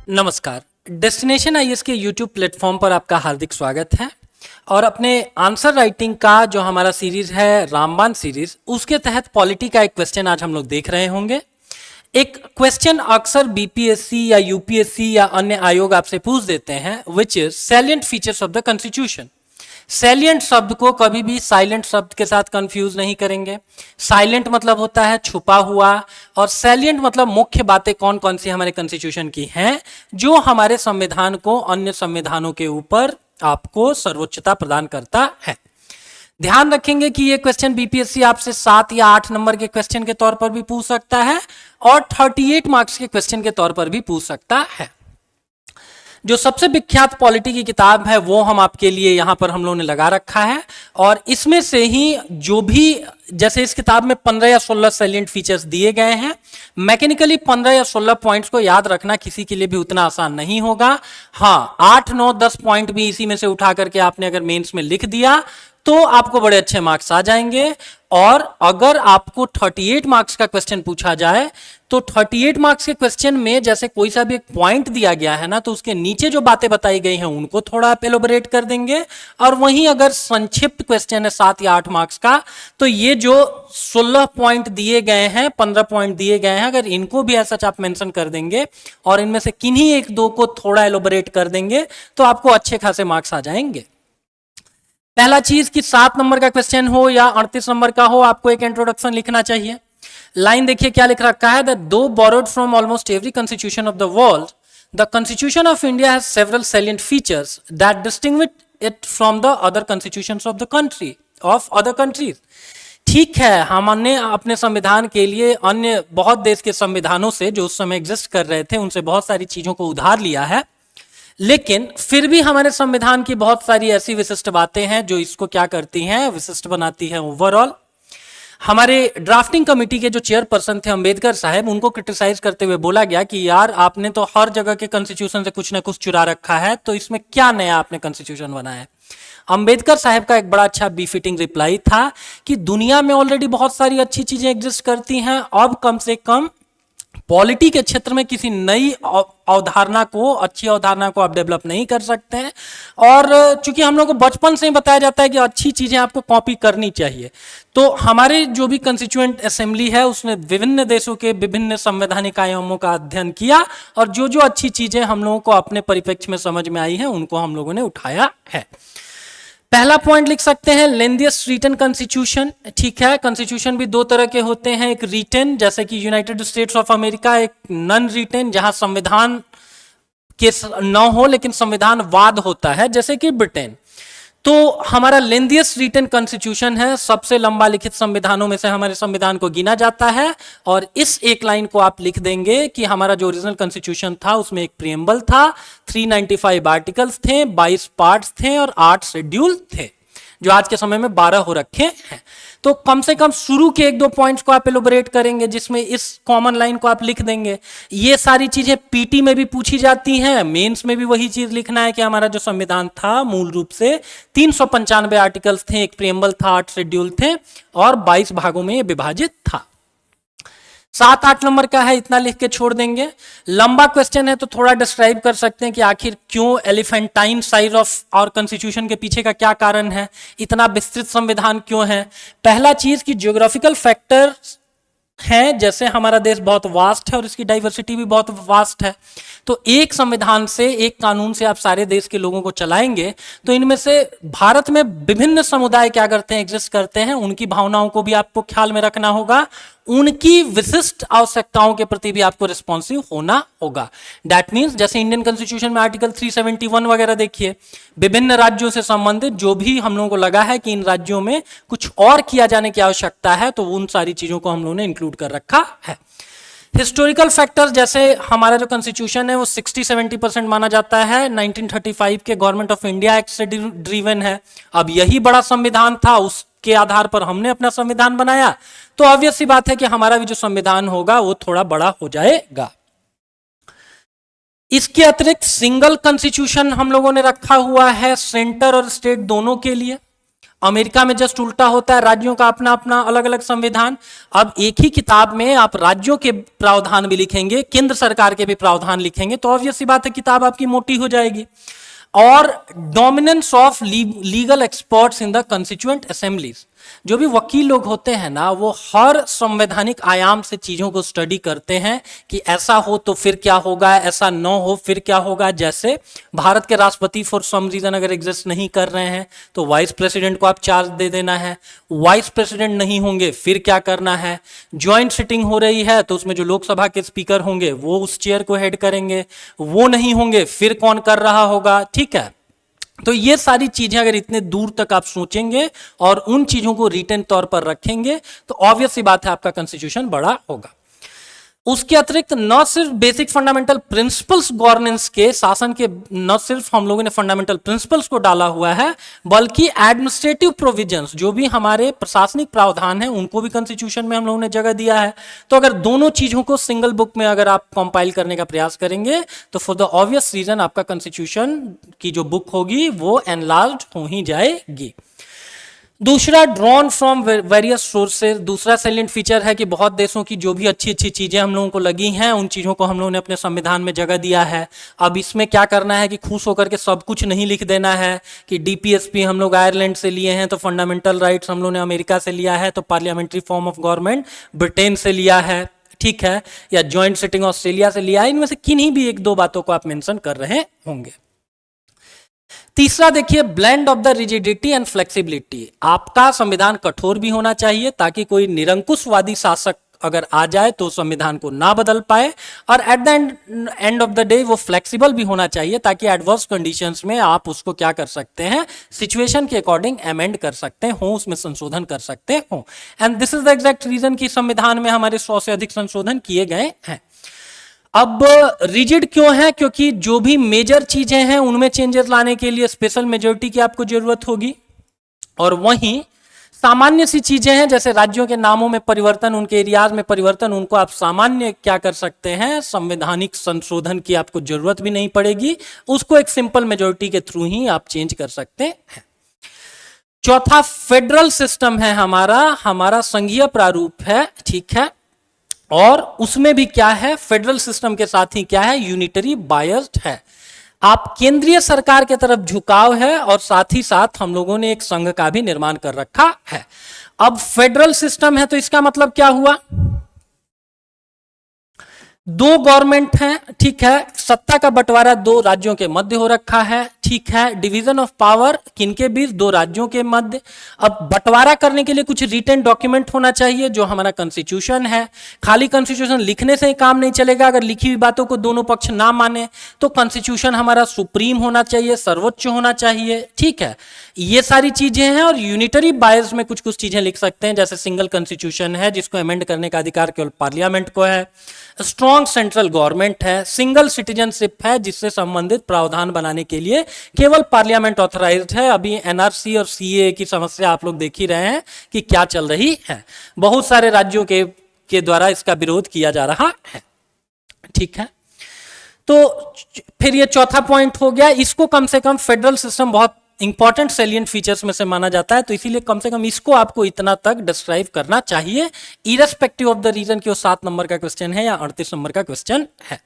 नमस्कार। Destination IAS के YouTube platform पर आपका हार्दिक स्वागत है। और अपने आंसर राइटिंग का जो हमारा सीरीज है रामबाण सीरीज, उसके तहत पॉलिटी का एक क्वेश्चन आज हम लोग देख रहे होंगे। एक क्वेश्चन अक्सर बीपीएससी या यूपीएससी या अन्य आयोग आपसे पूछ देते हैं, which is salient features of the constitution. Salient शब्द को कभी भी साइलेंट शब्द के साथ कंफ्यूज नहीं करेंगे। साइलेंट मतलब होता है छुपा हुआ, और सैलिएंट मतलब मुख्य बातें कौन कौन सी हमारे कॉन्स्टिट्यूशन की हैं जो हमारे संविधान को अन्य संविधानों के ऊपर आपको सर्वोच्चता प्रदान करता है। ध्यान रखेंगे कि ये क्वेश्चन बीपीएससी आपसे 7 या 8 नंबर के क्वेश्चन के तौर पर भी पूछ सकता है और 38 मार्क्स के क्वेश्चन के तौर पर भी पूछ सकता है। जो सबसे विख्यात पॉलिटी की किताब है वो हम आपके लिए यहां पर हम लोगों ने लगा रखा है, और इसमें से ही जो भी, जैसे इस किताब में 15 या 16 सैलिएंट फीचर्स दिए गए हैं, मैकेनिकली 15 या 16 पॉइंट्स को याद रखना किसी के लिए भी उतना आसान नहीं होगा। हाँ, 8, 9, 10 पॉइंट भी इसी में से उठा करके आपने अगर मेंस में लिख दिया तो आपको बड़े अच्छे मार्क्स आ जाएंगे। और अगर आपको 38 मार्क्स का क्वेश्चन पूछा जाए तो 38 मार्क्स के क्वेश्चन में जैसे कोई सा भी एक पॉइंट दिया गया है ना, तो उसके नीचे जो बातें बताई गई हैं उनको थोड़ा आप एलोबरेट कर देंगे। और वहीं अगर संक्षिप्त क्वेश्चन है 7 या 8 मार्क्स का, तो ये जो 16 पॉइंट दिए गए हैं, 15 पॉइंट दिए गए हैं, अगर इनको भी ऐसा आप मेंशन कर देंगे और इनमें से किन्हीं एक दो को थोड़ा एलोबरेट कर देंगे तो आपको अच्छे खासे मार्क्स आ जाएंगे। पहला चीज कि 7 नंबर का क्वेश्चन हो या 38 नंबर का हो, आपको एक इंट्रोडक्शन लिखना चाहिए। लाइन देखिए क्या लिख रखा है, दैट दो borrowed from almost every constitution of the world, the constitution of India has several salient features that distinguish it from the other constitutions of the country of other countries. ठीक है, हमने अपने संविधान के लिए अन्य बहुत देश के संविधानों से जो उस समय एग्जिस्ट कर रहे थे उनसे बहुत सारी चीजों को उधार लिया है, लेकिन फिर भी हमारे संविधान की बहुत सारी ऐसी विशिष्ट बातें हैं जो इसको क्या करती हैं, विशिष्ट बनाती हैं ओवरऑल। हमारे ड्राफ्टिंग कमेटी के जो चेयरपर्सन थे अंबेडकर साहब, उनको क्रिटिसाइज करते हुए बोला गया कि यार आपने तो हर जगह के कॉन्स्टिट्यूशन से कुछ ना कुछ चुरा रखा है, तो इसमें क्या नया आपने कॉन्स्टिट्यूशन बनाया है। अंबेडकर साहब का एक बड़ा अच्छा बीफिटिंग रिप्लाई था कि दुनिया में ऑलरेडी बहुत सारी अच्छी चीजें एग्जिस्ट करती हैं, अब कम से कम पॉलिटी के क्षेत्र में किसी नई अवधारणा को, अच्छी अवधारणा को आप डेवलप नहीं कर सकते हैं। और चूंकि हम लोग को बचपन से ही बताया जाता है कि अच्छी चीजें आपको कॉपी करनी चाहिए, तो हमारे जो भी कंस्टिट्यूएंट असेंबली है उसने विभिन्न देशों के विभिन्न संवैधानिक आयामों का अध्ययन किया, और जो जो अच्छी चीजें हम लोगों को अपने परिप्रेक्ष्य में समझ में आई है उनको हम लोगों ने उठाया है। पहला पॉइंट लिख सकते हैं, लेंदियस्ट रिटन कॉन्स्टिट्यूशन। ठीक है, कॉन्स्टिट्यूशन भी दो तरह के होते हैं, एक रिटन जैसे कि यूनाइटेड स्टेट्स ऑफ अमेरिका, एक नॉन रिटन जहां संविधान के न हो लेकिन संविधान वाद होता है जैसे कि ब्रिटेन। तो हमारा लेंदियस्ट रिटन कॉन्स्टिट्यूशन है, सबसे लंबा लिखित संविधानों में से हमारे संविधान को गिना जाता है। और इस एक लाइन को आप लिख देंगे कि हमारा जो ओरिजिनल कॉन्स्टिट्यूशन था उसमें एक प्रीएम्बल था, 395 आर्टिकल्स थे, 22 पार्ट्स थे और 8 शेड्यूल थे, जो आज के समय में 12 हो रखे हैं। तो कम से कम शुरू के 1-2 पॉइंट्स को आप एलोबरेट करेंगे जिसमें इस कॉमन लाइन को आप लिख देंगे। ये सारी चीजें पीटी में भी पूछी जाती हैं, मेंस में भी वही चीज लिखना है कि हमारा जो संविधान था मूल रूप से 395 आर्टिकल्स थे, एक प्रीएम्बल था, 8 शेड्यूल थे और 22 भागों में विभाजित था। 7-8 नंबर का है, इतना लिख के छोड़ देंगे। लंबा क्वेश्चन है तो थोड़ा डिस्क्राइब कर सकते हैं कि आखिर क्यों एलिफेंटाइन साइज ऑफ और कॉन्स्टिट्यूशन के पीछे का क्या कारण है, इतना विस्तृत संविधान क्यों है। पहला चीज कि ज्योग्राफिकल फैक्टर है, जैसे हमारा देश बहुत वास्ट है और इसकी डाइवर्सिटी भी बहुत वास्ट है, तो एक संविधान से, एक कानून से आप सारे देश के लोगों को चलाएंगे, तो इनमें से भारत में विभिन्न समुदाय क्या करते हैं, एग्जिस्ट करते हैं, उनकी भावनाओं को भी आपको ख्याल में रखना होगा, उनकी विशिष्ट आवश्यकताओं के प्रति भी आपको रिस्पॉन्सिव होना होगा। दैट मीन्स जैसे इंडियन कॉन्स्टिट्यूशन में आर्टिकल 371 वगैरह देखिए, विभिन्न राज्यों से संबंधित जो भी हम लोगों को लगा है कि इन राज्यों में कुछ और किया जाने की आवश्यकता है, तो उन सारी चीजों को हम लोगों ने इंक्लूड कर रखा है। हिस्टोरिकल फैक्टर्स, जैसे हमारा जो कॉन्स्टिट्यूशन है वो 60-70% माना जाता है 1935 के गवर्नमेंट ऑफ इंडिया एक्ट से ड्रीवन है। अब यही बड़ा संविधान था, उसके आधार पर हमने अपना संविधान बनाया, तो ऑब्वियस सी बात है कि हमारा भी जो संविधान होगा वो थोड़ा बड़ा हो जाएगा। इसके अतिरिक्त सिंगल कॉन्स्टिट्यूशन हम लोगों ने रखा हुआ है सेंटर और स्टेट दोनों के लिए। अमेरिका में जस्ट उल्टा होता है, राज्यों का अपना अपना अलग अलग संविधान। अब एक ही किताब में आप राज्यों के प्रावधान भी लिखेंगे, केंद्र सरकार के भी प्रावधान लिखेंगे, तो ऑब्वियस सी बात है किताब आपकी मोटी हो जाएगी। और dominance of legal experts in the constituent assemblies, जो भी वकील लोग होते हैं ना, वो हर संवैधानिक आयाम से चीजों को स्टडी करते हैं कि ऐसा हो तो फिर क्या होगा, ऐसा न हो फिर क्या होगा। जैसे भारत के राष्ट्रपति फॉर सम रीजन अगर एग्जिस्ट नहीं कर रहे हैं तो वाइस प्रेसिडेंट को आप चार्ज दे देना है, वाइस प्रेसिडेंट नहीं होंगे फिर क्या करना है, ज्वाइंट सिटिंग हो रही है तो उसमें जो लोकसभा के स्पीकर होंगे वो उस चेयर को हेड करेंगे, वो नहीं होंगे फिर कौन कर रहा होगा, ठीक है। तो ये सारी चीजें अगर इतने दूर तक आप सोचेंगे और उन चीजों को रिटन तौर पर रखेंगे तो ऑब्वियस सी बात है आपका कॉन्स्टिट्यूशन बड़ा होगा। उसके अतिरिक्त न सिर्फ बेसिक फंडामेंटल प्रिंसिपल्स गवर्नेंस के, शासन के न सिर्फ हम लोगों ने फंडामेंटल प्रिंसिपल्स को डाला हुआ है, बल्कि एडमिनिस्ट्रेटिव प्रोविजंस, जो भी हमारे प्रशासनिक प्रावधान है उनको भी कॉन्स्टिट्यूशन में हम लोगों ने जगह दिया है। तो अगर दोनों चीजों को सिंगल बुक में अगर आप कंपाइल करने का प्रयास करेंगे तो फॉर द ऑब्वियस रीजन आपका कॉन्स्टिट्यूशन की जो बुक होगी वो एनलार्ज हो ही जाएगी। दूसरा, ड्रॉन फ्रॉम वेरियस सोर्सेज, दूसरा सैलिएंट फीचर है कि बहुत देशों की जो भी अच्छी अच्छी चीजें हम लोगों को लगी हैं उन चीजों को हम लोगों ने अपने संविधान में जगह दिया है। अब इसमें क्या करना है कि खुश होकर के सब कुछ नहीं लिख देना है कि डीपीएसपी हम लोग आयरलैंड से लिए हैं, तो फंडामेंटल राइट्स हम लोगों ने अमेरिका से लिया है, तो parliamentary form of government Britain से लिया है, ठीक है, या ज्वाइंट सिटिंग ऑस्ट्रेलिया से लिया है। इनमें से किन्हीं भी एक दो बातों को आप मेंशन कर रहे होंगे। तीसरा देखिए, blend of the rigidity and flexibility. आपका संविधान कठोर भी होना चाहिए ताकि कोई निरंकुशवादी शासक अगर आ जाए तो संविधान को ना बदल पाए, और at the end of the day वो फ्लेक्सिबल भी होना चाहिए ताकि एडवर्स कंडीशंस में आप उसको क्या कर सकते हैं, सिचुएशन के अकॉर्डिंग अमेंड कर सकते हो, उसमें संशोधन कर सकते हो। And this is the exact reason कि संविधान में हमारे 100 से अधिक संशोधन किए गए हैं। अब रिजिड क्यों है? क्योंकि जो भी मेजर चीजें हैं उनमें चेंजेस लाने के लिए स्पेशल मेजोरिटी की आपको जरूरत होगी, और वहीं सामान्य सी चीजें हैं जैसे राज्यों के नामों में परिवर्तन, उनके एरियाज में परिवर्तन, उनको आप सामान्य क्या कर सकते हैं, संवैधानिक संशोधन की आपको जरूरत भी नहीं पड़ेगी, उसको एक सिंपल मेजोरिटी के थ्रू ही आप चेंज कर सकते हैं। चौथा, फेडरल सिस्टम है हमारा संघीय प्रारूप है, ठीक है, और उसमें भी क्या है, फेडरल सिस्टम के साथ ही क्या है, यूनिटरी बायस्ड है। आप केंद्रीय सरकार के तरफ झुकाव है और साथ ही साथ हम लोगों ने एक संघ का भी निर्माण कर रखा है। अब फेडरल सिस्टम है तो इसका मतलब क्या हुआ, दो गवर्नमेंट हैं, ठीक है, सत्ता का बंटवारा दो राज्यों के मध्य हो रखा है, ठीक है, डिवीजन ऑफ पावर किनके बीच, दो राज्यों के मध्य। अब बंटवारा करने के लिए कुछ रिटन डॉक्यूमेंट होना चाहिए जो हमारा कॉन्स्टिट्यूशन है। खाली कॉन्स्टिट्यूशन लिखने से ही काम नहीं चलेगा, अगर लिखी हुई बातों को दोनों पक्ष ना माने तो कॉन्स्टिट्यूशन हमारा सुप्रीम होना चाहिए, सर्वोच्च होना चाहिए, ठीक है। ये सारी चीजें हैं, और यूनिटरी बायस में कुछ कुछ चीजें लिख सकते हैं, जैसे सिंगल कॉन्स्टिट्यूशन है जिसको अमेंड करने का अधिकार केवल पार्लियामेंट को है, स्ट्रॉन्ग सेंट्रल गवर्नमेंट है, सिंगल सिटीजनशिप है जिससे संबंधित प्रावधान बनाने के लिए केवल पार्लियामेंट ऑथराइज्ड है। अभी एनआरसी और सीए की समस्या आप लोग देख ही रहे हैं कि क्या चल रही है, बहुत सारे राज्यों के द्वारा इसका विरोध किया जा रहा है, ठीक है। तो फिर ये चौथा पॉइंट हो गया, इसको कम से कम फेडरल सिस्टम बहुत इंपॉर्टेंट सैलिएंट फीचर्स में से माना जाता है, तो इसीलिए कम से कम इसको आपको इतना तक डिस्क्राइब करना चाहिए, इरेस्पेक्टिव ऑफ द रीजन कि वो 7 नंबर का क्वेश्चन है या 38 नंबर का क्वेश्चन है।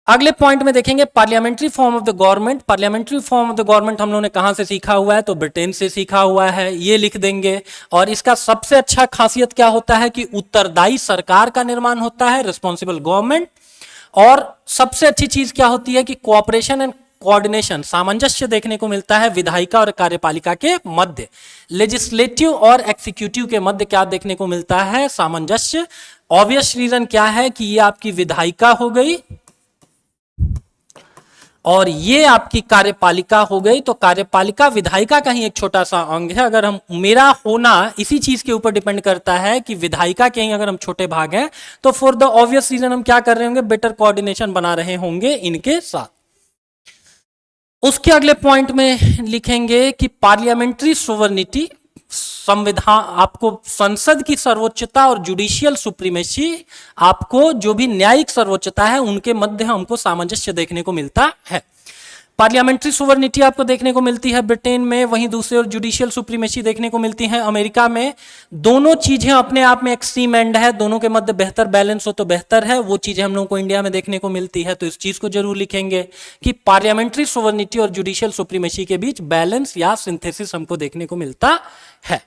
अगले पॉइंट में देखेंगे parliamentary form of the government. Parliamentary form of the government हम लोगों ने कहां से सीखा हुआ है, तो ब्रिटेन से सीखा हुआ है, ये लिख देंगे। और इसका सबसे अच्छा खासियत क्या होता है कि उत्तरदायी सरकार का निर्माण होता है, रिस्पॉन्सिबल गवर्नमेंट। और सबसे अच्छी चीज क्या होती है कि कोऑपरेशन एंड कोऑर्डिनेशन, सामंजस्य देखने को मिलता है विधायिका और कार्यपालिका के मध्य, लेजिस्लेटिव और एग्जीक्यूटिव के मध्य क्या देखने को मिलता है, सामंजस्य। ऑब्वियस रीजन क्या है कि ये आपकी विधायिका हो गई और ये आपकी कार्यपालिका हो गई, तो कार्यपालिका विधायिका का ही एक छोटा सा अंग है। अगर हम, मेरा होना इसी चीज के ऊपर डिपेंड करता है कि विधायिका के ही अगर हम छोटे भाग हैं तो फॉर द ऑब्वियस रीजन हम क्या कर रहे होंगे, बेटर कोऑर्डिनेशन बना रहे होंगे इनके साथ। उसके अगले पॉइंट में लिखेंगे कि पार्लियामेंट्री सोवर्निटी, संविधान आपको संसद की सर्वोच्चता और जुडिशियल सुप्रीमेसी, आपको जो भी न्यायिक सर्वोच्चता है उनके मध्य हमको सामंजस्य देखने को मिलता है। पार्लियामेंट्री सोवर्निटी आपको देखने को मिलती है ब्रिटेन में, वहीं दूसरी ओर जुडिशियल सुप्रीमेसी देखने को मिलती है अमेरिका में। दोनों चीजें अपने आप में एक्सट्रीम एंड है, दोनों के मध्य बेहतर बैलेंस हो तो बेहतर है, वो चीजें हम लोगों को इंडिया में देखने को मिलती है। तो इस चीज को जरूर लिखेंगे कि पार्लियामेंट्री सोवर्निटी और जुडिशियल सुप्रीमेसी के बीच बैलेंस या सिंथेसिस हमको देखने को मिलता है।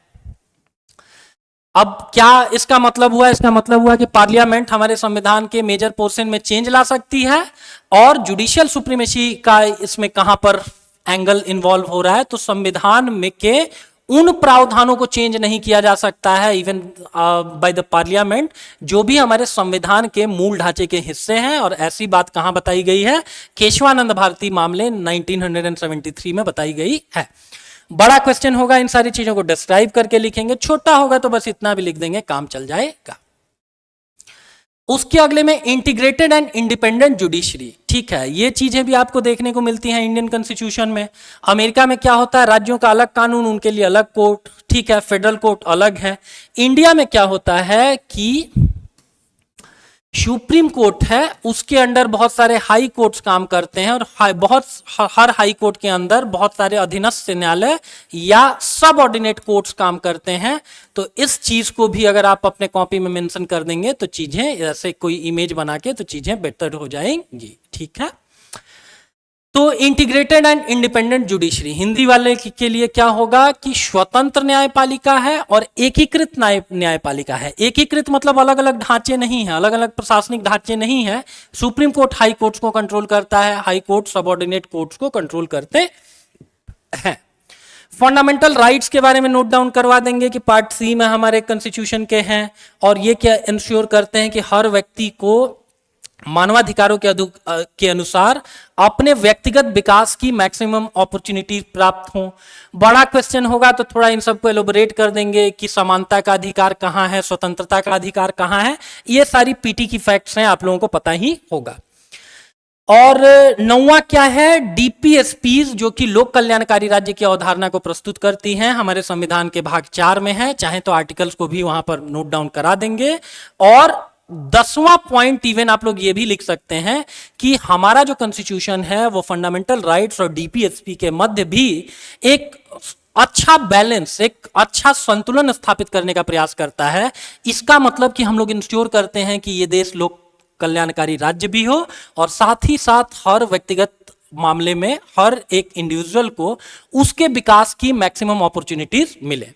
अब क्या इसका मतलब हुआ? इसका मतलब हुआ कि पार्लियामेंट हमारे संविधान के मेजर पोर्शन में चेंज ला सकती है, और जुडिशियल सुप्रीमेसी का इसमें कहां पर एंगल इन्वॉल्व हो रहा है, तो संविधान में के उन प्रावधानों को चेंज नहीं किया जा सकता है इवन बाय द पार्लियामेंट, जो भी हमारे संविधान के मूल ढांचे के हिस्से हैं। और ऐसी बात कहां बताई गई है? केशवानंद भारती मामले 1973 में बताई गई है। बड़ा क्वेश्चन होगा, इन सारी चीजों को डिस्क्राइब करके लिखेंगे, छोटा होगा तो बस इतना भी लिख देंगे, काम चल जाएगा। उसके अगले में इंटीग्रेटेड एंड इंडिपेंडेंट जुडिशरी। ठीक है, ये चीजें भी आपको देखने को मिलती हैं इंडियन कॉन्स्टिट्यूशन में। अमेरिका में क्या होता है? राज्यों का अलग कानून, उनके लिए अलग कोर्ट, ठीक है, फेडरल कोर्ट अलग है। इंडिया में क्या होता है कि सुप्रीम कोर्ट है, उसके अंडर बहुत सारे हाई कोर्ट्स काम करते हैं, और हर हाई कोर्ट के अंदर बहुत सारे अधीनस्थ न्यायालय या सब ऑर्डिनेट कोर्ट्स काम करते हैं। तो इस चीज को भी अगर आप अपने कॉपी में मेंशन कर देंगे तो चीजें ऐसे कोई इमेज बना के तो चीजें बेहतर हो जाएंगी। ठीक है, तो integrated and independent judiciary Hindi वाले के लिए क्या होगा कि स्वतंत्र न्यायपालिका है और एकीकृत न्यायपालिका है। एकीकृत मतलब अलग अलग ढांचे नहीं है, अलग अलग प्रशासनिक ढांचे नहीं है। सुप्रीम कोर्ट हाई कोर्ट्स को कंट्रोल करता है, हाई कोर्ट सबऑर्डिनेट कोर्ट्स को कंट्रोल करते हैं। फंडामेंटल राइट्स के बारे में नोट डाउन करवा देंगे कि पार्ट सी में हमारे कॉन्स्टिट्यूशन के हैं, और ये क्या इंश्योर करते हैं कि हर व्यक्ति को मानवाधिकारों के अनुसार अपने व्यक्तिगत विकास की मैक्सिमम अपॉर्चुनिटी प्राप्त हो। बड़ा क्वेश्चन होगा तो थोड़ा इन सबको एलोबरेट कर देंगे कि समानता का अधिकार कहाँ है, स्वतंत्रता का अधिकार कहाँ है। ये सारी पीटी की फैक्ट्स हैं, आप लोगों को पता ही होगा। और नौवां क्या है? डीपीएसपीज, जो कि लोक कल्याणकारी राज्य की अवधारणा को प्रस्तुत करती हैं, हमारे संविधान के भाग 4 में है। चाहे तो आर्टिकल्स को भी वहां पर नोट डाउन करा देंगे। और 10वां पॉइंट इवन आप लोग ये भी लिख सकते हैं कि हमारा जो कॉन्स्टिट्यूशन है वो फंडामेंटल राइट्स और डीपीएसपी के मध्य भी एक अच्छा बैलेंस, एक अच्छा संतुलन स्थापित करने का प्रयास करता है। इसका मतलब कि हम लोग इंश्योर करते हैं कि ये देश लोक कल्याणकारी राज्य भी हो, और साथ ही साथ हर व्यक्तिगत मामले में हर एक इंडिविजुअल को उसके विकास की मैक्सिमम अपॉर्चुनिटीज मिले।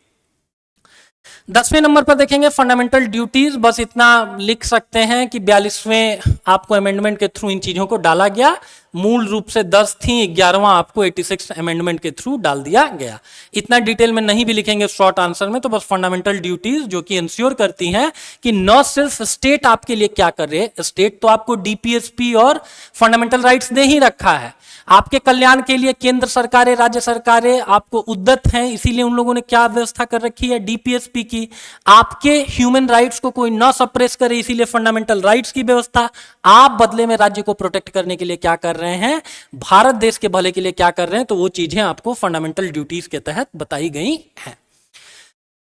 10वें नंबर पर देखेंगे फंडामेंटल ड्यूटीज। बस इतना लिख सकते हैं कि 42वें आपको अमेंडमेंट के थ्रू इन चीजों को डाला गया। मूल रूप से 10 थी, 11वां आपको 86 अमेंडमेंट के थ्रू डाल दिया गया। इतना डिटेल में नहीं भी लिखेंगे शॉर्ट आंसर में, तो बस फंडामेंटल ड्यूटीज जो कि इंश्योर करती हैं कि न सिर्फ स्टेट आपके लिए क्या कर रहे हैं, स्टेट तो आपको डीपीएसपी और फंडामेंटल राइट्स दे ही रखा है, आपके कल्याण के लिए केंद्र सरकारें, राज्य सरकारें आपको उद्यत हैं, इसीलिए उन लोगों ने क्या व्यवस्था कर रखी है? डीपीएसपी की। आपके ह्यूमन राइट्स को कोई ना सप्रेस करे, इसीलिए फंडामेंटल राइट्स की व्यवस्था। आप बदले में राज्य को प्रोटेक्ट करने के लिए क्या कर रहे हैं, भारत देश के भले के लिए क्या कर रहे हैं, तो वो चीजें आपको फंडामेंटल ड्यूटीज के तहत बताई गई हैं।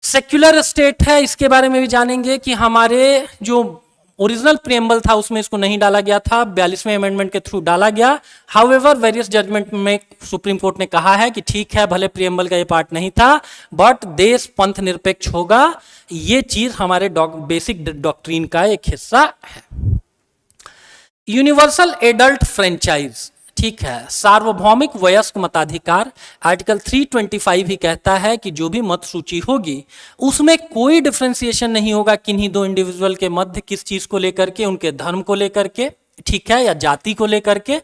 सेक्युलर स्टेट है, इसके बारे में भी जानेंगे कि हमारे जो ओरिजिनल प्रियम्बल था उसमें इसको नहीं डाला गया था, 42वें अमेंडमेंट के थ्रू डाला गया। हाउएवर वेरियस जजमेंट में सुप्रीम कोर्ट ने कहा है कि ठीक है, भले प्रियम्बल का ये पार्ट नहीं था, बट देश पंथ निरपेक्ष होगा, ये चीज हमारे बेसिक डॉक्ट्रीन का एक हिस्सा है। यूनिवर्सल एडल्ट फ्रेंचाइज, ठीक है, सार्वभौमिक वयस्क मताधिकार। आर्टिकल 325 ही कहता है कि जो भी मत सूची होगी उसमें कोई डिफरेंशिएशन नहीं होगा किन्हीं दो इंडिविजुअल के मध्य, किस चीज को लेकर के, उनके धर्म को लेकर के, ठीक है, या जाति को लेकर के।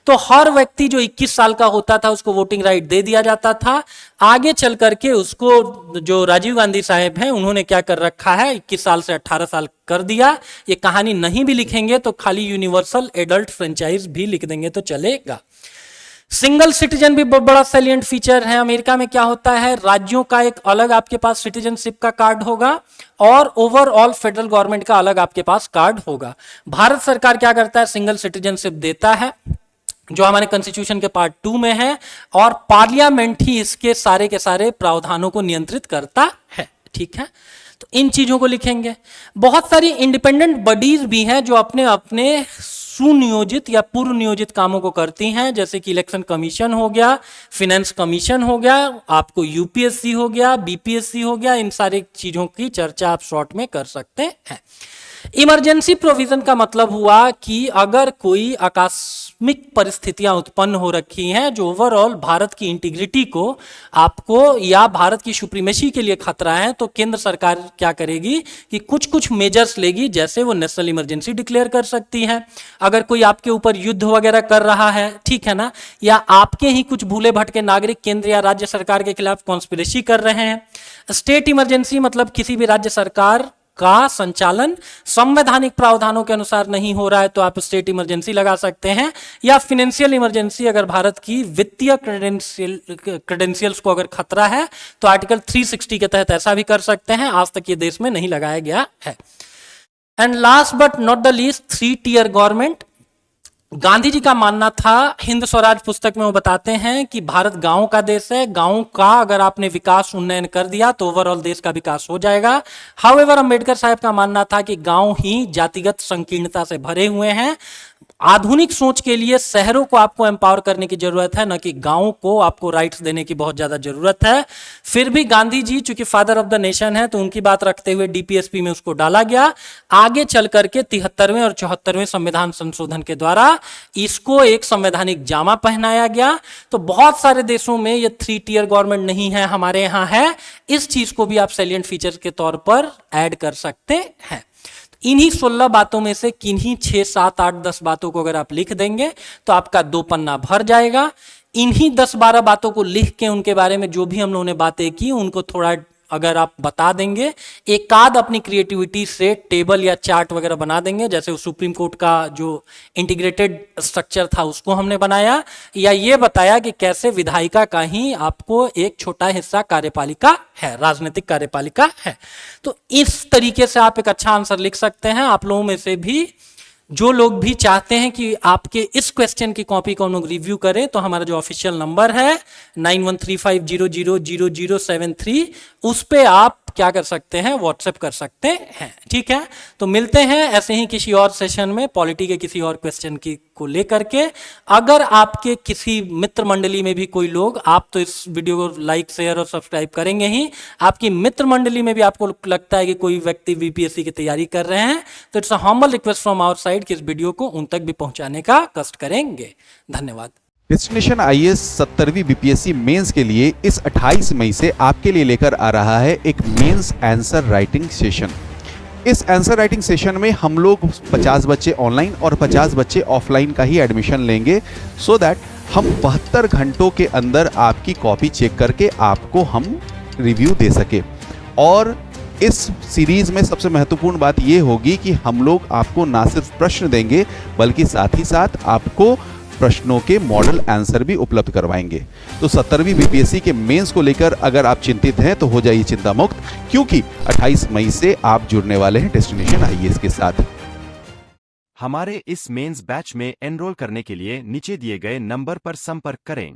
तो हर व्यक्ति जो 21 साल का होता था उसको वोटिंग राइट दे दिया जाता था। आगे चल करके उसको जो राजीव गांधी साहब हैं उन्होंने क्या कर रखा है, 21 साल से 18 साल कर दिया। ये कहानी नहीं भी लिखेंगे तो खाली यूनिवर्सल एडल्ट फ्रेंचाइज भी लिख देंगे तो चलेगा। सिंगल सिटीजन भी बहुत बड़ा सैलिएंट फीचर है। अमेरिका में क्या होता है, राज्यों का एक अलग आपके पास सिटीजनशिप का कार्ड होगा और ओवरऑल फेडरल गवर्नमेंट का अलग आपके पास कार्ड होगा। भारत सरकार क्या करता है, सिंगल सिटीजनशिप देता है जो हमारे कॉन्स्टिट्यूशन के पार्ट 2 में है, और पार्लियामेंट ही इसके सारे के सारे प्रावधानों को नियंत्रित करता है। ठीक है, तो इन चीजों को लिखेंगे। बहुत सारी इंडिपेंडेंट बॉडीज भी हैं जो अपने अपने सुनियोजित या पूर्व नियोजित कामों को करती हैं, जैसे कि इलेक्शन कमीशन हो गया, फिनेंस कमीशन हो गया, आपको यूपीएससी हो गया, बीपीएससी हो गया, इन सारी चीजों की चर्चा आप शॉर्ट में कर सकते हैं। इमरजेंसी प्रोविजन का मतलब हुआ कि अगर कोई आकस्मिक परिस्थितियां उत्पन्न हो रखी हैं जो ओवरऑल भारत की इंटीग्रिटी को, आपको या भारत की सुप्रीमेसी के लिए खतरा है, तो केंद्र सरकार क्या करेगी कि कुछ कुछ मेजर्स लेगी, जैसे वो नेशनल इमरजेंसी डिक्लेयर कर सकती है। अगर कोई आपके ऊपर युद्ध वगैरह कर रहा है, ठीक है ना, या आपके ही कुछ भूले भटके नागरिक केंद्र या राज्य सरकार के खिलाफ कॉन्स्पिरेसी कर रहे हैं। स्टेट इमरजेंसी मतलब किसी भी राज्य सरकार का संचालन संवैधानिक प्रावधानों के अनुसार नहीं हो रहा है तो आप स्टेट इमरजेंसी लगा सकते हैं। या फाइनेंशियल इमरजेंसी, अगर भारत की वित्तीय क्रेडेंशियल्स को अगर खतरा है तो आर्टिकल 360 के तहत ऐसा भी कर सकते हैं। आज तक ये देश में नहीं लगाया गया है। And last but not the least, 3 tier government. Gandhi ji का मानना था, हिंद स्वराज पुस्तक में वो बताते हैं कि भारत गांव का देश है, गांव का अगर आपने विकास उन्नयन कर दिया तो ओवरऑल देश का विकास हो जाएगा। हाउएवर अंबेडकर साहब का मानना था कि गांव ही जातिगत संकीर्णता से भरे हुए हैं। आधुनिक सोच के लिए शहरों को आपको एम्पावर करने की जरूरत है, न कि गांव को आपको राइट्स देने की बहुत ज्यादा जरूरत है। फिर भी गांधी जी चूंकि फादर ऑफ द नेशन है तो उनकी बात रखते हुए डीपीएसपी में उसको डाला गया। आगे चल करके 73वें और 74वें संविधान संशोधन के द्वारा इसको एक संवैधानिक जामा पहनाया गया। तो बहुत सारे देशों में ये 3 टियर गवर्नमेंट नहीं है, हमारे यहाँ है। इस चीज को भी आप सैलिएंट फीचर के तौर पर ऐड कर सकते हैं। इन्हीं 16 बातों में से किन्हीं 6, 7, 8, 10 बातों को अगर आप लिख देंगे तो आपका 2 पन्ना भर जाएगा। इन्हीं 10-12 बातों को लिख के उनके बारे में जो भी हम लोगों ने बातें की उनको थोड़ा अगर आप बता देंगे, एक आध अपनी क्रिएटिविटी से टेबल या चार्ट वगैरह बना देंगे, जैसे सुप्रीम कोर्ट का जो इंटीग्रेटेड स्ट्रक्चर था उसको हमने बनाया, या ये बताया कि कैसे विधायिका का ही आपको एक छोटा हिस्सा कार्यपालिका है, राजनीतिक कार्यपालिका है। तो इस तरीके से आप एक अच्छा आंसर लिख सकते हैं। आप लोगों में से भी जो लोग भी चाहते हैं कि आपके इस क्वेश्चन की कॉपी को हम लोग रिव्यू करें, तो हमारा जो ऑफिशियल नंबर है 9135000073, उस पे आप क्या कर सकते हैं, व्हाट्सएप कर सकते हैं। ठीक है, तो मिलते हैं ऐसे ही किसी और सेशन में पॉलिटी के किसी और क्वेश्चन की को लेकर के। अगर आपके किसी मित्र मंडली में भी कोई लोग, आप तो इस वीडियो को लाइक शेयर और सब्सक्राइब करेंगे ही, आपकी मित्र मंडली में भी आपको लगता है कि कोई व्यक्ति बीपीएससी की तैयारी कर रहे हैं, तो it's a humble request from our side कि इस वीडियो को उन तक भी पहुंचाने का कष्ट करेंगे। धन्यवाद। डेस्टिनेशन आईएएस 70वीं बीपीएससी मेंस के लिए इस 28 मई से आपके लिए लेकर आ रहा है एक मेंस आंसर राइटिंग सेशन। इस आंसर राइटिंग सेशन में हम लोग 50 बच्चे ऑनलाइन और 50 बच्चे ऑफलाइन का ही एडमिशन लेंगे, सो दैट हम 72 घंटों के अंदर आपकी कॉपी चेक करके आपको हम रिव्यू दे सके। और इस सीरीज में सबसे महत्वपूर्ण बात यह होगी कि हम लोग आपको ना सिर्फ प्रश्न देंगे बल्कि साथ ही साथ आपको प्रश्नों के मॉडल आंसर भी उपलब्ध करवाएंगे। तो 70वीं बीपीएससी के मेंस को लेकर अगर आप चिंतित हैं तो हो जाइए चिंता मुक्त, क्योंकि 28 मई से आप जुड़ने वाले हैं डेस्टिनेशन आईएएस के साथ। हमारे इस मेंस बैच में एनरोल करने के लिए नीचे दिए गए नंबर पर संपर्क करें।